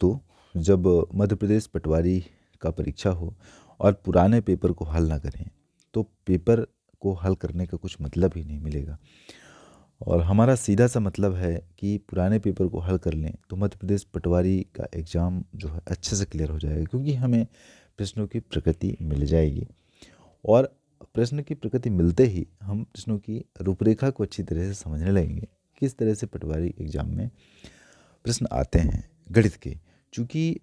दोस्तों, जब मध्य प्रदेश पटवारी का परीक्षा हो और पुराने पेपर को हल ना करें तो पेपर को हल करने का कुछ मतलब ही नहीं मिलेगा। और हमारा सीधा सा मतलब है कि पुराने पेपर को हल कर लें तो मध्य प्रदेश पटवारी का एग्ज़ाम जो है अच्छे से क्लियर हो जाएगा, क्योंकि हमें प्रश्नों की प्रकृति मिल जाएगी। और प्रश्न की प्रकृति मिलते ही हम प्रश्नों की रूपरेखा को अच्छी तरह से समझने लगेंगे, किस तरह से पटवारी एग्ज़ाम में प्रश्न आते हैं गणित के। चूँकि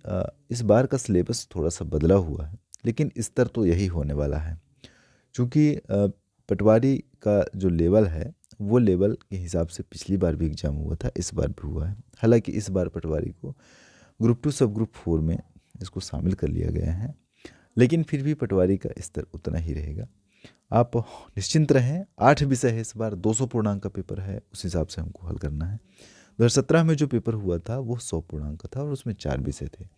इस बार का सिलेबस थोड़ा सा बदला हुआ है, लेकिन स्तर तो यही होने वाला है। चूँकि पटवारी का जो लेवल है वो लेवल के हिसाब से पिछली बार भी एग्ज़ाम हुआ था, इस बार भी हुआ है। हालांकि इस बार पटवारी को ग्रुप 2 सब ग्रुप 4 में इसको शामिल कर लिया गया है, लेकिन फिर भी पटवारी का स्तर उतना ही रहेगा। आप निश्चिंत रहें, 8 विषय है इस बार, 200 पूर्णांक का पेपर है, उस हिसाब से हमको हल करना है। 2017 में जो पेपर हुआ था वो 100 पूर्णांक का था और उसमें 4 विषय थे।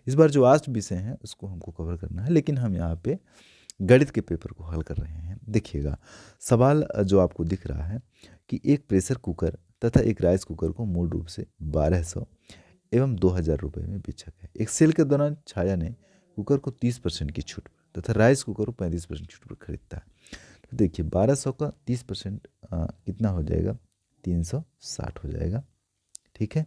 इस बार जो 8 विषय हैं उसको हमको कवर करना है, लेकिन हम यहाँ पे गणित के पेपर को हल कर रहे हैं। देखिएगा, सवाल जो आपको दिख रहा है कि एक प्रेशर कुकर तथा एक राइस कुकर को मूल रूप से 1200 एवं 2000 रुपये में बेचा गया। एक सेल के दौरान छाया ने कुकर को 30% की छूट पर तथा राइस कुकर को 35% छूट पर खरीदता है। तो देखिए, 1200 का 30% कितना हो जाएगा? 360 हो जाएगा, ठीक है।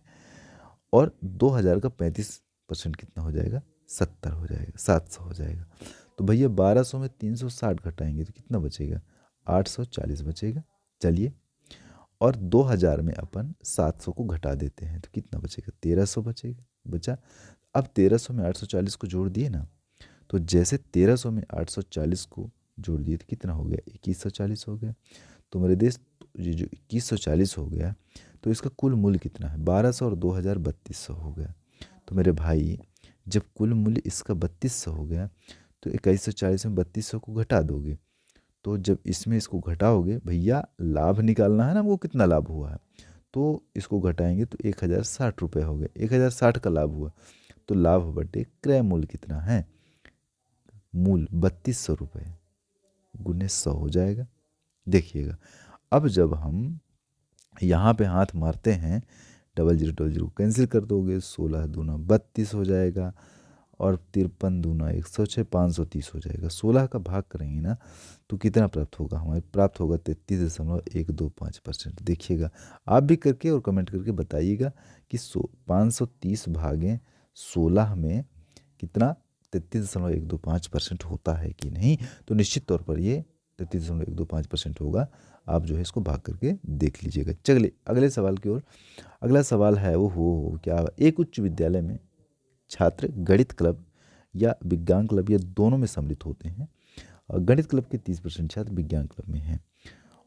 और 2000 का 35% कितना हो जाएगा? 70 हो जाएगा, 700 हो जाएगा। तो भैया 1200 में 360 घटाएंगे तो कितना बचेगा? 840 बचेगा। चलिए, और 2000 में अपन 700 को घटा देते हैं तो कितना बचेगा? 1300 बचेगा, बचा। अब 1300 में 840 को जोड़ दिए ना, तो जैसे 1300 में 840 को जोड़ दिए तो कितना हो गया? 2140 हो गया। तो मेरे देश, ये जो 2140 हो गया, तो इसका कुल मूल्य कितना है? 1200 और 2000 3200 हो गया। तो मेरे भाई, जब कुल मूल्य इसका 3200 हो गया तो 2140 में 3200 को घटा दोगे, तो जब इसमें इसको घटाओगे भैया, लाभ निकालना है ना, वो कितना लाभ हुआ है, तो इसको घटाएंगे तो 1060 रुपये हो गए। 1060 का लाभ हुआ, तो लाभ बटे क्रय मूल्य कितना है? मूल 3200 रुपये गुने 100 हो जाएगा। देखिएगा, अब जब हम यहाँ पे हाथ मारते हैं, 0000 कैंसिल कर दोगे, 16 दूना 32 हो जाएगा और 53 दूना 106, 530 हो जाएगा। 16 का भाग करेंगे ना तो कितना प्राप्त होगा? हमारे प्राप्त होगा 33.125%। देखिएगा, आप भी करके और कमेंट करके बताइएगा कि 530 भागे 16 में कितना 33.125% होता है कि नहीं। तो निश्चित तौर पर ये 33.125% होगा। आप जो है इसको भाग करके देख लीजिएगा। चलिए अगले सवाल की ओर। अगला सवाल है वो हो क्या, एक उच्च विद्यालय में छात्र गणित क्लब या विज्ञान क्लब या दोनों में सम्मिलित होते हैं। गणित क्लब के 30% छात्र विज्ञान क्लब में हैं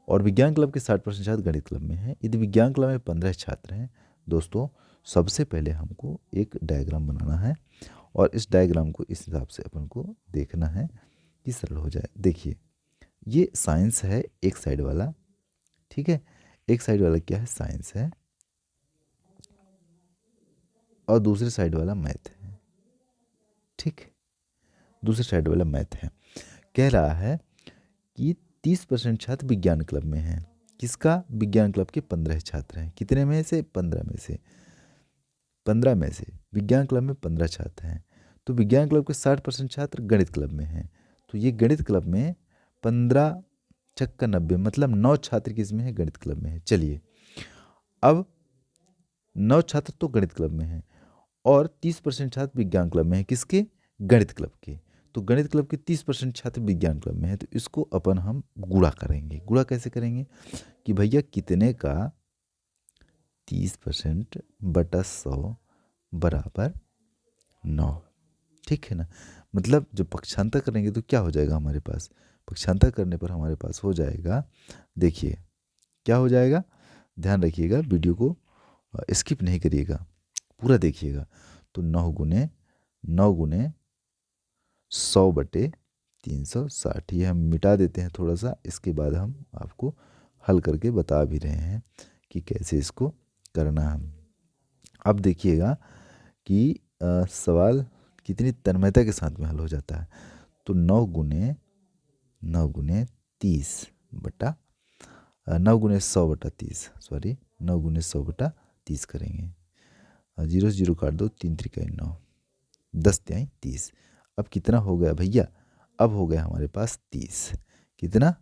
और विज्ञान क्लब के 60% छात्र गणित क्लब में हैं। यदि विज्ञान क्लब में 15 छात्र हैं दोस्तों, सबसे पहले हमको एक डायग्राम बनाना है और इस डायग्राम को इस हिसाब से अपन को देखना है कि सरल हो जाए। देखिए, ये साइंस है एक साइड वाला, ठीक है। एक साइड वाला क्या है? साइंस है, और दूसरे साइड वाला मैथ है, ठीक। दूसरे साइड वाला मैथ है। कह रहा है कि 30% छात्र विज्ञान क्लब में हैं। किसका? विज्ञान क्लब के 15 छात्र हैं। कितने में से? 15 में से। 15 में से विज्ञान क्लब में 15 छात्र हैं, तो विज्ञान क्लब के 60% छात्र गणित क्लब में हैं। तो ये गणित क्लब में 15 छक्का 90, मतलब 9 छात्र किसमें है? गणित क्लब में है। चलिए, अब 9 छात्र तो गणित क्लब में हैं और 30% छात्र विज्ञान क्लब में है। किसके? गणित क्लब के। तो गणित क्लब के 30% छात्र विज्ञान क्लब में है, तो इसको अपन हम गुणा करेंगे। गुणा कैसे करेंगे कि भैया कितने का 30% बटा 100 बराबर 9, ठीक है ना। मतलब जब पक्षांतर करेंगे तो क्या हो जाएगा हमारे पास? पक्षांतर करने पर हमारे पास हो जाएगा, देखिए क्या हो जाएगा, ध्यान रखिएगा, वीडियो को स्किप नहीं करिएगा, पूरा देखिएगा। तो 9 गुने 100 बटे 360, ये हम मिटा देते हैं थोड़ा सा। इसके बाद हम आपको हल करके बता भी रहे हैं कि कैसे इसको करना है। अब देखिएगा कि सवाल कितनी तन्मयता के साथ में हल हो जाता है। तो 9 गुने 30 बटा 9 गुने 100 बटा 30, सॉरी 9 गुने 100 बटा 30 करेंगे। जीरो से जीरो काट दो, 3 त्रिका 9, 10 तिहाई 30। अब कितना हो गया भैया? अब हो गया हमारे पास 30। कितना?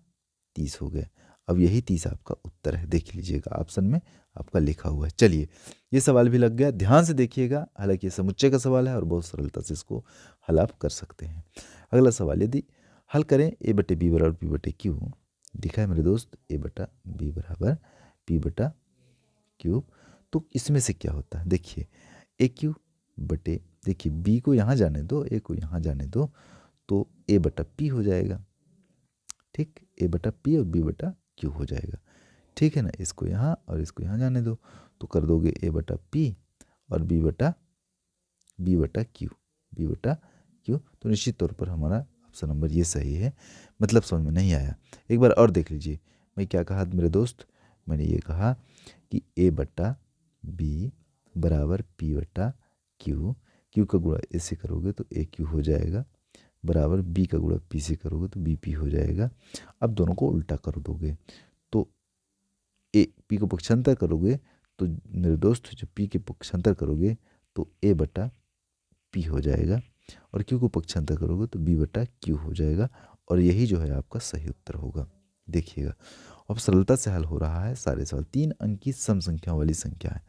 30 हो गया। अब यही 30 आपका उत्तर है, देख लीजिएगा ऑप्शन में आपका लिखा हुआ है। चलिए, ये सवाल भी लग गया, ध्यान से देखिएगा। हालांकि ये समुच्चय का सवाल है और बहुत सरलता से इसको हल आप कर सकते हैं। अगला सवाल, यदि हल करें ए बटे बी बराबर पी बटे क्यू, दिखा है मेरे दोस्त, ए बटा बी बराबर पी बटा क्यूब, तो इसमें से क्या होता है? देखिए, ए क्यू बटे, देखिए बी को यहाँ जाने दो, ए को यहाँ जाने दो, तो ए बटा पी हो जाएगा। ठीक, ए बटा पी और बी बटा क्यू हो जाएगा। ठीक है ना, इसको यहाँ और इसको यहाँ जाने दो, तो कर दोगे ए बटा पी और बी बटा क्यू, बी बटा क्यू। तो निश्चित तौर पर हमारा ऑप्शन नंबर ये सही है। मतलब समझ में नहीं आया, एक बार और देख लीजिए। मैं क्या कहा मेरे दोस्त? मैंने ये कहा कि ए बटा बी बराबर पी बटा क्यू, क्यू का गुणा ए से करोगे तो ए क्यू हो जाएगा, बराबर बी का गुणा पी से करोगे तो बी पी हो जाएगा। अब दोनों को उल्टा कर दोगे, तो ए पी को पक्षांतर करोगे तो मेरे दोस्त, जब पी के पक्षांतर करोगे तो ए बटा पी हो जाएगा, और क्यू को पक्षांतर करोगे तो बी बटा क्यू हो जाएगा। और यही जो है आपका सही उत्तर होगा। देखिएगा, अब सरलता से हल हो रहा है सारे सवाल। 3 अंक की सम संख्या वाली संख्या है।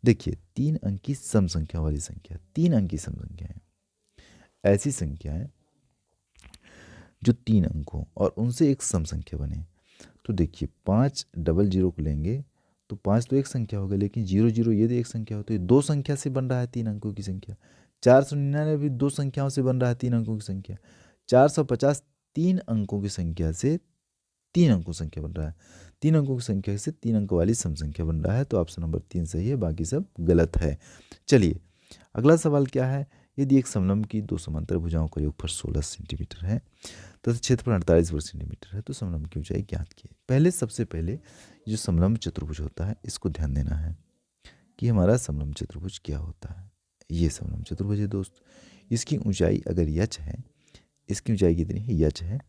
देखिए, 3 अंक की सम संख्या वाली संख्या, 3 अंक की सम संख्या है ऐसी संख्याएं जो 3 अंक हो और उनसे एक सम संख्या बने। तो देखिए, 5 डबल जीरो को लेंगे तो 5 तो एक संख्या हो गई, लेकिन 0 0 ये तो एक संख्या हो, तो ये 2 संख्या से बन रहा है 3 अंकों की संख्या। 499 भी 2 संख्याओं से बन रहा है 3 अंकों की संख्या। 450 3 अंकों की संख्या से 3 अंकों संख्या बन रहा है। 3 अंकों की संख्या से 3 अंक वाली सम संख्या बन रहा है। तो ऑप्शन नंबर 3 सही है, बाकी सब गलत है। चलिए, अगला सवाल क्या है? यदि एक समलंब की 2 समांतर भुजाओं का योगफल 16 सेंटीमीटर है तथा क्षेत्रफल 48 वर्ग सेंटीमीटर है, तो समलंब की ऊंचाई ज्ञात कीजिए। सबसे पहले जो समलंब चतुर्भुज होता है, इसको ध्यान देना है कि हमारा समलंब चतुर्भुज क्या होता है। ये समलंब चतुर्भुज है दोस्त, इसकी ऊंचाई अगर यच है, इसकी ऊंचाई कितनी है? यच है।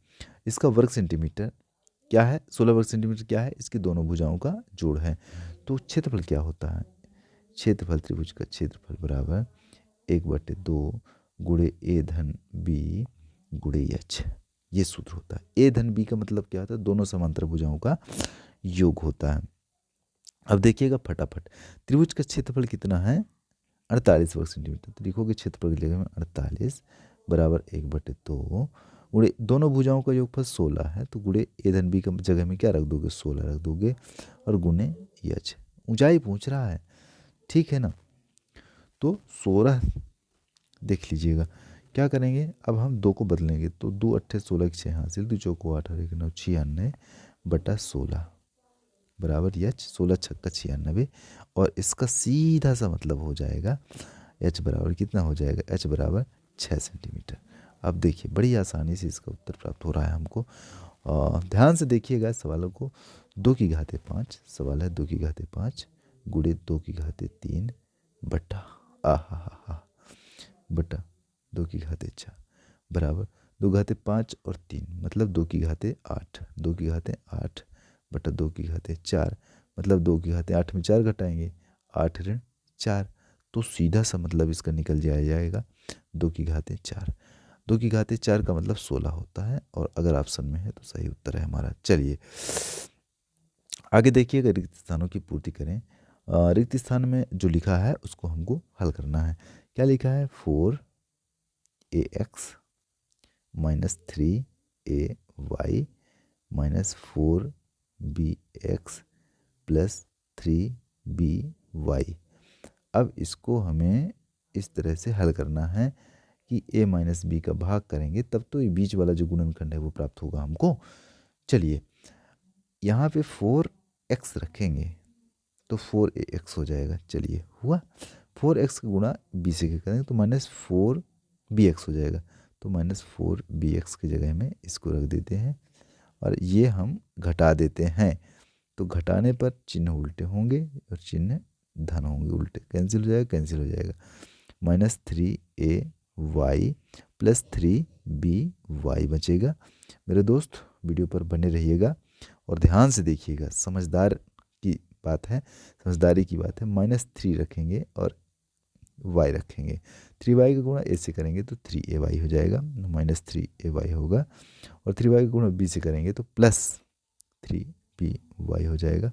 इसका वर्ग सेंटीमीटर क्या है? 16 वर्ग सेंटीमीटर क्या है? इसकी दोनों भुजाओं का जोड़ है। तो क्षेत्रफल क्या होता है? क्षेत्रफल, त्रिभुज का क्षेत्रफल बराबर 1/2 गुणे ए धन बी गुणे एच। ये सूत्र होता है। ए धन बी का मतलब क्या होता है? दोनों समांतर भुजाओं का योग होता है। अब देखिएगा फटाफट, त्रिभुज का क्षेत्रफल कितना है? 48 वर्ग सेंटीमीटर। तो लिखोगे क्षेत्रफल की जगह में 48 बराबर 1/2 गुणे दोनों भुजाओं का योगफल 16 है, तो गुणे ए धन बी का जगह में क्या रख दोगे? 16 रख दोगे, और गुणे एच। ऊंचाई पूछ रहा है, ठीक है ना? तो 16 देख लीजिएगा, क्या करेंगे? अब हम 2 को बदलेंगे, तो 2 8 16 की 6 हासिल, 2 चौको 8 और 1 9 96 बटा 16 बराबर एच। 16 छक्का 96, और इसका सीधा सा मतलब हो जाएगा एच बराबर कितना हो जाएगा? एच बराबर 6 सेंटीमीटर। अब देखिए, बड़ी आसानी से इसका उत्तर प्राप्त हो रहा है हमको। ध्यान से देखिएगा सवालों को। 2 की घाते 5 सवाल है, 2 की घाते 5 गुणे 2 की घाते 3 बटा बटा 2 की घाते 4 बराबर 2 घाते 5 और 3 मतलब 2 की घाते 8, 2 की घाते 8 बटा 2 की घाते 4 मतलब 2 की घाते 8 में 4 घटाएंगे, 8 ऋण 4, तो सीधा सा मतलब इसका निकल जाएगा 2 की घाते 4। 2 की घाते 4 का मतलब 16 होता है, और अगर ऑप्शन में है तो सही उत्तर है हमारा। चलिए आगे देखिएगा, रिक्त स्थानों की पूर्ति करें। रिक्त स्थान में जो लिखा है उसको हमको हल करना है। क्या लिखा है? 4ax minus 3ay minus 4bx plus 3by। अब इसको हमें इस तरह से हल करना है कि a माइनस बी का भाग करेंगे तब तो ये बीच वाला जो गुणनखंड है वो प्राप्त होगा हमको। चलिए, यहाँ पे 4x रखेंगे तो 4ax हो जाएगा। चलिए, हुआ। 4x का गुणा b से करेंगे तो माइनस 4bx हो जाएगा, तो माइनस 4bx की जगह में इसको रख देते हैं, और ये हम घटा देते हैं। तो घटाने पर चिन्ह उल्टे होंगे और चिन्ह धन होंगे, उल्टे कैंसिल हो जाएगा, कैंसिल हो जाएगा। माइनस 3ay प्लस 3by बचेगा। मेरे दोस्त, वीडियो पर बने रहिएगा और ध्यान से देखिएगा, समझदार की बात है, समझदारी की बात है। -3 रखेंगे और वाई रखेंगे। 3y का गुणा a से करेंगे तो 3ay हो जाएगा, -3ay होगा। और 3y का गुणा b से करेंगे तो +3by हो जाएगा।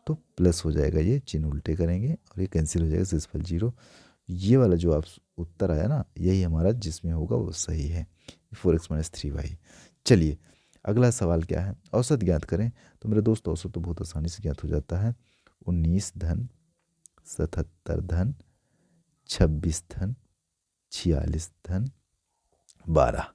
तो प्लस हो जाएगा, ये चिन्ह उल्टे करेंगे और ये कैंसिल हो जाएगा, शेषफल 0। ये वाला जो आप उत्तर आया ना, यही हमारा जिसमें होगा वो सही है, 4x - 3y। चलिए अगला सवाल क्या है, औसत ज्ञात करें। तो मेरे दोस्त औसत तो बहुत आसानी से ज्ञात हो जाता है। 19 धन 77 धन 26 धन 46 धन 12।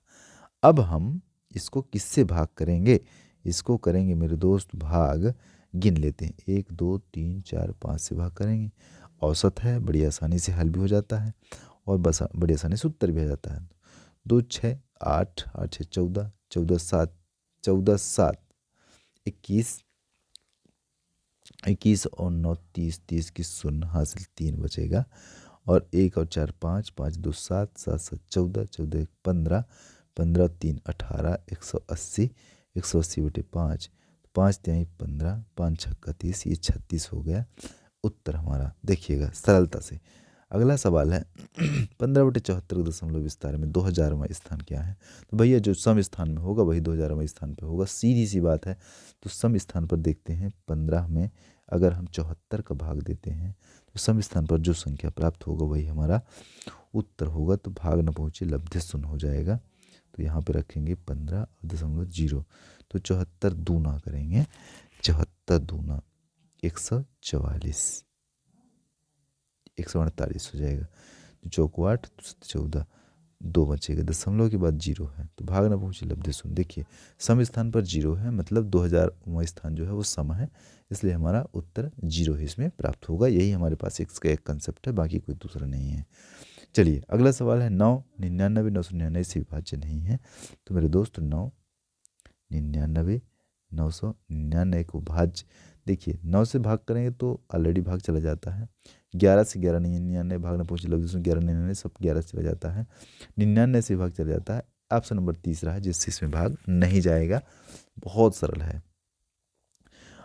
अब हम इसको किससे भाग करेंगे? इसको करेंगे मेरे दोस्त भाग, गिन लेते हैं, 1 2 3 4 5 से भाग करेंगे। औसत है, बड़ी आसानी से हल भी हो जाता है और बस बड़ी आसानी से उत्तर भी आ जाता है। 2 6 8 8 6 14 14 7 14 7 21 21 और 9 30 30 की शून्य हासिल 3 बचेगा। और 1 और 4 5 5 2 7 7 7 14 14 1 15 15 3 18 180 180 बटे 5 5 तिहाई 15 5 छक्का 30, ये 36 हो गया उत्तर हमारा। देखिएगा सरलता से। अगला सवाल है 15/74 दशमलव विस्तार में 2000वां स्थान क्या है? तो भैया जो सम स्थान में होगा वही 2000वां स्थान पे होगा, सीधी सी बात है। तो सम स्थान पर देखते हैं, 15 में अगर हम 74 का भाग देते हैं तो सम स्थान पर जो संख्या प्राप्त होगा वही हमारा उत्तर होगा। तो भाग न पहुँचे लब्धे शून्य हो जाएगा। तो यहाँ पे रखेंगे 15.0। तो 74 दूना करेंगे, 74 दूना 144, 148 हो जाएगा। तो चौको 8 14 2 बचेगा, दशमलव के बाद 0 है तो भाग ना पहुँचे लब्धे शून्य। देखिए सम स्थान पर 0 है, मतलब 2000वां स्थान जो है वो सम है, इसलिए हमारा उत्तर 0 ही इसमें प्राप्त होगा। यही हमारे पास इसका एक कंसेप्ट है, बाकी कोई दूसरा नहीं है। चलिए अगला सवाल है 9 99 999 से विभाज्य नहीं है। तो मेरे दोस्त 9 99 999 को भाज्य, देखिए 9 से भाग करेंगे तो ऑलरेडी भाग चला जाता है। 11 से 11 99 भाग न पहुँचे लफ्ज़ में 11 99 सब 11 से चला जाता है। 99 से भाग चला जाता है। ऑप्शन नंबर तीसरा है जिससे इसमें भाग नहीं जाएगा। बहुत सरल है।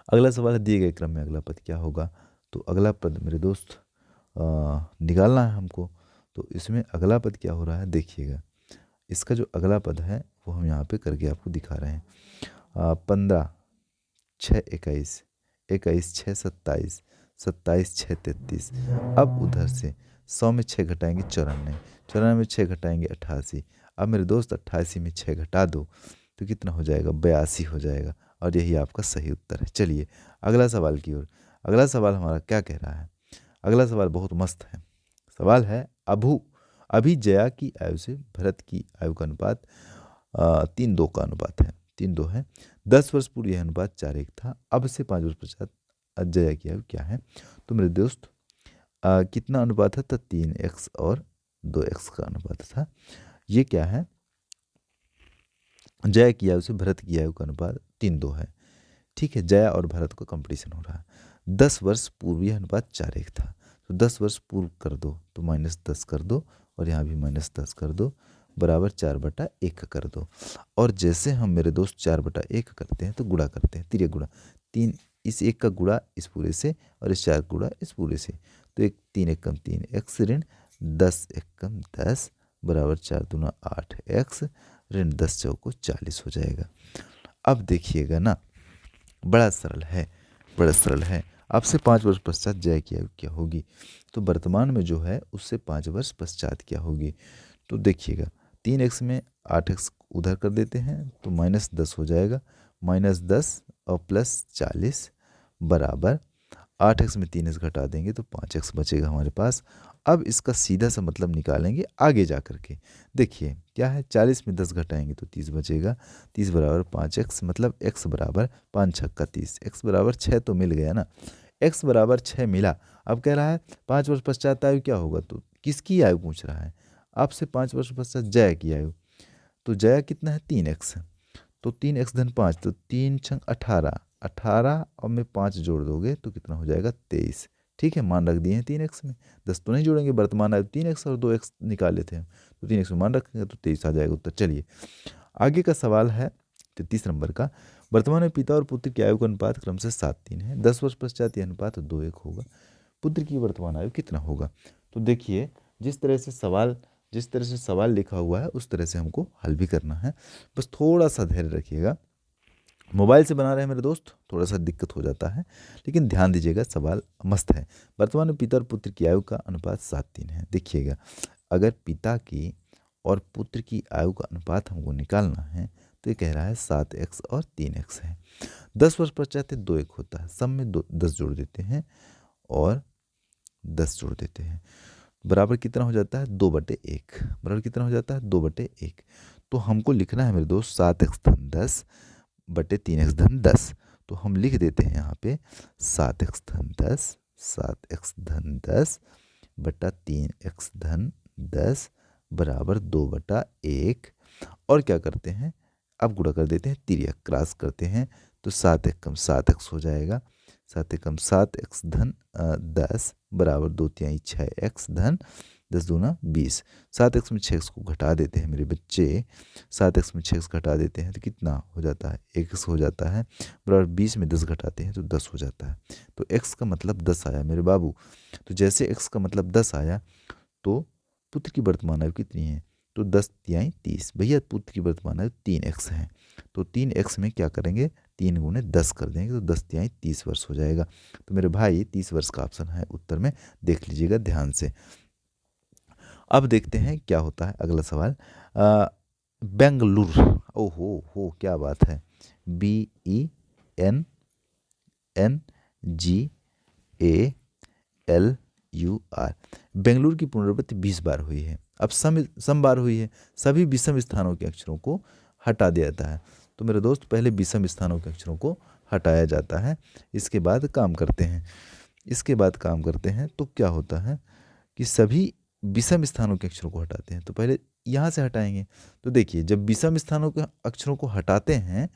अगला सवाल है दिए गए क्रम में अगला पद क्या होगा? तो अगला पद मेरे दोस्त निकालना है हमको। तो इसमें अगला पद क्या हो रहा है देखिएगा। इसका जो अगला पद है वो हम यहाँ पे करके आपको दिखा रहे हैं। 15 6 21 21 6 27 27 6 33। अब उधर से 100 में 6 घटाएंगे 94, 94 में 6 घटाएंगे 88। अब मेरे दोस्त 88 में 6 घटा दो तो कितना हो जाएगा? 82 हो जाएगा। और यही आपका सही उत्तर है। चलिए अगला सवाल की ओर। अगला सवाल हमारा क्या कह रहा है? अगला सवाल बहुत मस्त है। सवाल है अभी जया की आयु से भरत की आयु का अनुपात 3:2 का अनुपात है, 3:2 है। 10 वर्ष पूर्व यह अनुपात 4:1 था। अब से 5 वर्ष पश्चात जया की आयु क्या है? तो मेरे दोस्त कितना अनुपात था? 3x और 2x का अनुपात था। ये क्या है? जया की आयु से भरत की आयु का अनुपात 3:2 है। ठीक है, जया और भरत का कंपटीशन हो रहा है। 10 वर्ष पूर्व यह अनुपात 4:1 था। तो 10 वर्ष पूर्व कर दो तो -10 कर दो और यहाँ भी -10 कर दो, बराबर 4/1 कर दो। और जैसे हम मेरे दोस्त 4/1 करते हैं तो गुणा करते हैं, तिर्यक गुणा। 3 इस 1 का गुणा इस पूरे से और इस 4 का गुणा इस पूरे से। तो 3 एकम 3x ऋण 10 एकम 10 बराबर 4 दूना 8x ऋण 10 चौको 40 हो जाएगा। अब देखिएगा ना, बड़ा सरल है, बड़ा सरल है। आपसे 5 वर्ष पश्चात जया की आयु क्या होगी? तो वर्तमान में जो है उससे 5 वर्ष पश्चात क्या होगी? तो देखिएगा 3x में 8x उधर कर देते हैं तो -10 हो जाएगा, -10 और +40 बराबर 8x में 3x घटा देंगे तो 5x बचेगा हमारे पास। अब इसका सीधा सा मतलब निकालेंगे आगे जा कर के। देखिए क्या है, 40 में 10 घटाएंगे तो 30 बचेगा, 30 बराबर 5x, मतलब x बराबर 5 छक्का 30, x बराबर 6 तो मिल गया ना, x बराबर 6 मिला। अब कह रहा है 5 वर्ष पश्चात आयु क्या होगा? तो किसकी आयु पूछ रहा है आपसे? 5 वर्ष पश्चात जया की आयु। तो जया कितना है? 3x। तो 3x धन 5 तो 3 छंग 18, 18 और में 5 जोड़ दोगे तो कितना हो जाएगा? 23। ठीक है, मान रख दिए हैं 3x में, 10 तो नहीं जोड़ेंगे, वर्तमान आयु 3x और 2x निकाले थे हम, तो 3x में मान रखेंगे तो 23 आ जाएगा उत्तर। चलिए आगे का सवाल है 33 नंबर का। वर्तमान में पिता और पुत्र की आयु का अनुपात क्रमशः 7:3 है। 10 वर्ष पश्चात यह अनुपात 2:1 होगा। पुत्र की वर्तमान आयु कितना होगा? तो देखिए जिस तरह से सवाल लिखा हुआ है उस तरह से हमको हल भी करना है। बस थोड़ा सा धैर्य रखिएगा। मोबाइल से बना रहे हैं मेरे दोस्त, थोड़ा सा दिक्कत हो जाता है, लेकिन ध्यान दीजिएगा, सवाल मस्त है। वर्तमान में पिता और पुत्र की आयु का अनुपात 7:3 है। देखिएगा, अगर पिता की और पुत्र की आयु का अनुपात हमको निकालना है तो ये कह रहा है 7x और 3x है। 10 वर्ष पश्चात 2:1 होता है। सब में 10 जोड़ देते हैं और 10 जोड़ देते हैं, बराबर कितना हो जाता है 2/1। बराबर कितना हो जाता है 2/1। तो हमको लिखना है मेरे दोस्त 7x धन 10 बटे 3x धन 10। तो हम लिख देते हैं यहाँ पे 7x धन 10 7x धन 10 बटा 3x धन 10 बराबर 2/1। और क्या करते हैं, अब गुणा कर देते हैं, तिर्यक क्रॉस करते हैं, तो 7x कम 7x हो जाएगा। 7 कम 7x धन 10 बराबर 2×3 6x धन 10 दूना 20। 7x में 6x को घटा देते हैं मेरे बच्चे, 7x में 6x घटा देते हैं तो कितना हो जाता है 1x हो जाता है, बराबर 20 में 10 घटाते हैं तो 10 हो जाता है। तो x का मतलब 10 आया मेरे बाबू। तो जैसे x का मतलब 10 आया तो पुत्र की वर्तमान आयु कितनी है, तो 10×3 30। भैया पुत्र की वर्तमान आयु 3x है, तो 3x में क्या करेंगे 3 गुणे 10 कर देंगे तो 10×3 30 वर्ष हो जाएगा। तो मेरे भाई 30 वर्ष का ऑप्शन है उत्तर में, देख लीजिएगा ध्यान से। अब देखते हैं क्या होता है अगला सवाल। बेंगलुरु, ओहो हो क्या बात है, BENNGALUR। बेंगलुरु की पुनरावृत्ति 20 बार हुई है। अब सम बार हुई है, सभी विषम स्थानों के अक्षरों को हटा दिया जाता है। तो मेरे दोस्त पहले विषम स्थानों के अक्षरों को हटाया जाता है, इसके बाद काम करते हैं। तो क्या होता है कि सभी विषम स्थानों के अक्षरों को हटाते हैं। तो पहले यहाँ से हटाएंगे, तो देखिए जब विषम स्थानों के अक्षरों को हटाते हैं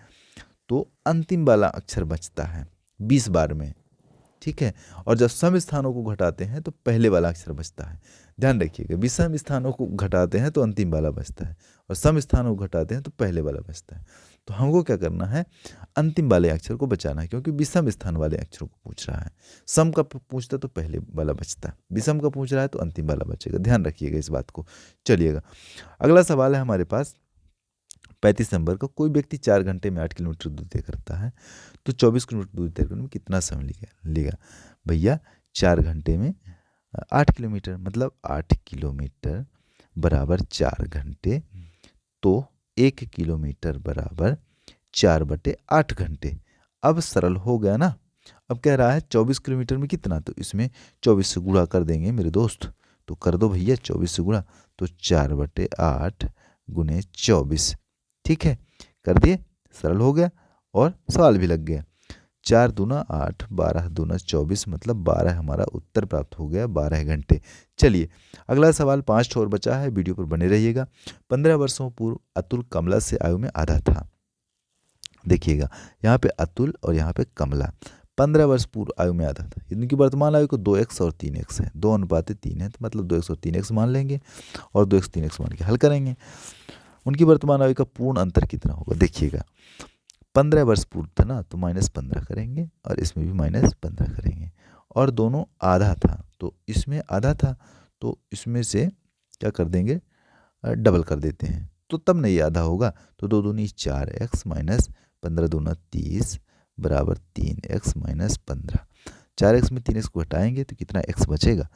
तो अंतिम वाला अक्षर बचता है 20 बार में, ठीक है। और जब सम स्थानों को घटाते हैं तो पहले वाला अक्षर बचता है। ध्यान रखिएगा, विषम स्थानों को घटाते हैं तो अंतिम वाला बचता है और सम स्थानों को घटाते हैं तो पहले वाला बचता है। तो हमको क्या करना है, अंतिम वाले अक्षर को बचाना है, क्योंकि विषम स्थान वाले अक्षरों को पूछ रहा है। सम का पूछता तो पहले वाला बचता है, विषम का पूछ रहा है तो अंतिम वाला बचेगा। ध्यान रखिएगा इस बात को। चलिएगा, अगला सवाल है हमारे पास 35 नंबर का। कोई व्यक्ति 4 घंटे में 8 किलोमीटर दूर तय करता है, तो 24 किलोमीटर दूर तय करने में कितना समय लेगा। भैया 4 घंटे में 8 किलोमीटर, मतलब 8 किलोमीटर बराबर 4 घंटे, तो 1 किलोमीटर बराबर 4/8 घंटे। अब सरल हो गया ना। अब कह रहा है 24 किलोमीटर में कितना, तो इसमें 24 से गुणा कर देंगे मेरे दोस्त। तो कर दो भैया 24 से गुणा, तो 4/8 गुणे 24, ठीक है, कर दिए, सरल हो गया और सवाल भी लग गया। 4 दूना 8, 12 दूना 24, मतलब 12 हमारा उत्तर प्राप्त हो गया, 12 घंटे। चलिए अगला सवाल 5 और बचा है, वीडियो पर बने रहिएगा। 15 वर्षों पूर्व अतुल कमला से आयु में आधा था। देखिएगा यहाँ पे अतुल और यहाँ पे कमला 15 वर्ष पूर्व आयु में आधा था। इनकी वर्तमान आयु को 2x और 3x है, 2:3 है, तो मतलब 2x और 3x मान लेंगे और 2x 3x मान के हल करेंगे। उनकी वर्तमान आयु का पूर्ण अंतर कितना होगा। देखिएगा 15 वर्ष पूर्व था ना, तो -15 करेंगे और इसमें भी -15 करेंगे, और दोनों आधा था, तो इसमें आधा था तो इसमें से क्या कर देंगे, डबल कर देते हैं, तो तब नहीं आधा होगा। तो 2 दूनी 4x माइनस 15 दूना 30 बराबर 3x माइनस 15। 4x में 3x को घटाएंगे तो कितना x बचेगा,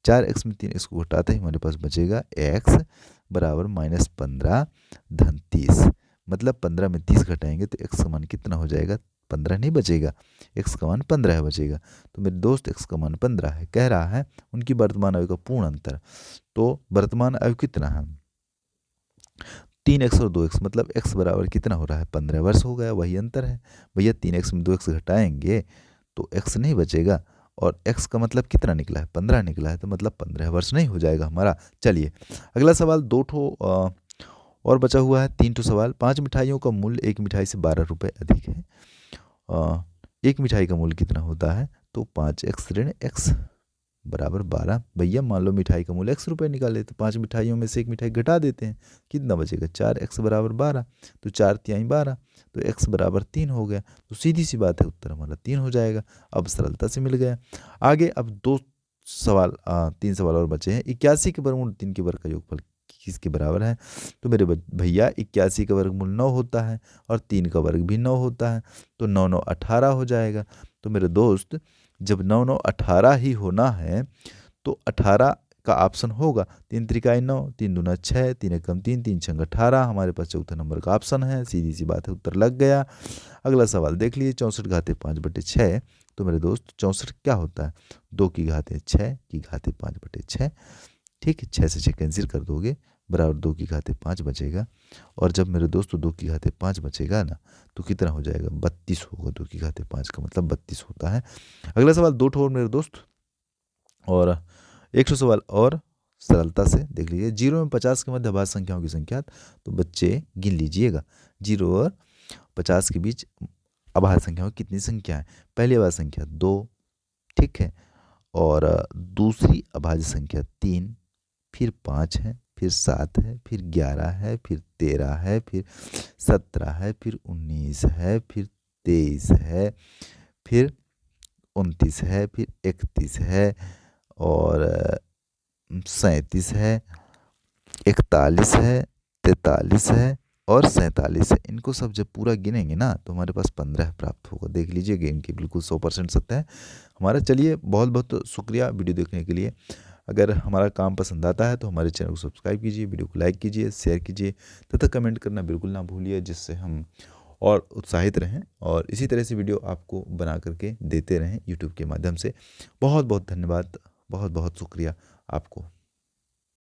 4x में 3x को घटाते ही हमारे पास बचेगा x बराबर -15 धन 30। मतलब 15 में 30 घटाएंगे तो x का मान कितना हो जाएगा, 15 नहीं बचेगा, x का मान 15 बचेगा। तो मेरे दोस्त x का मान 15 है। कह रहा है उनकी वर्तमान आयु का पूर्ण अंतर, तो वर्तमान आयु कितना है 3x और 2x, मतलब x बराबर कितना हो रहा है 15 वर्ष हो गया, वही अंतर है। भैया 3x में 2x घटाएंगे तो x नहीं बचेगा, और x का मतलब कितना निकला है 15 निकला है, तो मतलब 15 वर्ष नहीं हो जाएगा हमारा। चलिए अगला सवाल 2 ठो और बचा हुआ है, 3 ठो सवाल। 5 मिठाइयों का मूल्य एक मिठाई से 12 रुपये अधिक है। एक मिठाई का मूल्य कितना होता है, तो 5x ऋण x बराबर 12। भैया मान लो मिठाई का मूल्य x रुपये निकाले, तो 5 मिठाइयों में से एक मिठाई घटा देते हैं, कितना बचेगा 4x बराबर 12, तो 4×3 12, तो x बराबर 3 हो गया। तो सीधी सी बात है उत्तर हमारा 3 हो जाएगा। अब सरलता से मिल गया। आगे अब 2 सवाल 3 सवाल और बचे हैं। 81 के वर्गमूल 3 के वर्ग का योगफल किसके बराबर है? तो मेरे भैया 81 का वर्गमूल 9 होता है और 3 का वर्ग भी 9 होता है, तो 9 9 18 हो जाएगा। तो मेरे दोस्त, जब 9 9 18 ही होना है तो 18 का ऑप्शन होगा। 3 त्रिकाई 9, 3 दूना 6, 3 एकम 3, 3 छंग 18। हमारे पास चौथा नंबर का ऑप्शन है। सीधी सी बात है, उत्तर लग गया। अगला सवाल देख लीजिए, 64 घाते 5/6। तो मेरे दोस्त 64 क्या होता है? 2 की घाते 6 की घाते 5/6। ठीक है, 6 से 6 कैंसिल कर दोगे, बराबर 2 की घाते 5 बचेगा। और जब मेरे दोस्तों 2 की घाते 5 बचेगा ना, तो कितना हो जाएगा? 32 होगा। 2 की घाते 5 का मतलब 32 होता है। अगला सवाल 2 ठोर मेरे दोस्त, और 100 सवाल और सरलता से देख लीजिए। 0 में 50 के मध्य अभाज्य संख्याओं की संख्या, तो बच्चे गिन लीजिएगा। 0 और 50 के बीच अभाज्य संख्याओं की कितनी संख्या है? पहली अभाज्य संख्या 2, ठीक है, और दूसरी अभाज्य संख्या 3, फिर 5 है, फिर 7 है, फिर 11 है, फिर 13 है, फिर 17 है, फिर 19 है, फिर 23 है, फिर 29 है, फिर 31 है, और 37 है, 41 है, 43 है और 47 है। इनको सब जब पूरा गिनेंगे ना, तो हमारे पास 15 प्राप्त होगा। देख लीजिए, गेम की बिल्कुल 100% सत्य है हमारा। चलिए, बहुत बहुत शुक्रिया वीडियो देखने के लिए। अगर हमारा काम पसंद आता है तो हमारे चैनल को सब्सक्राइब कीजिए, वीडियो को लाइक कीजिए, शेयर कीजिए तथा कमेंट करना बिल्कुल ना भूलिए, जिससे हम और उत्साहित रहें और इसी तरह से वीडियो आपको बना करके देते रहें यूट्यूब के माध्यम से। बहुत बहुत धन्यवाद, बहुत बहुत शुक्रिया आपको।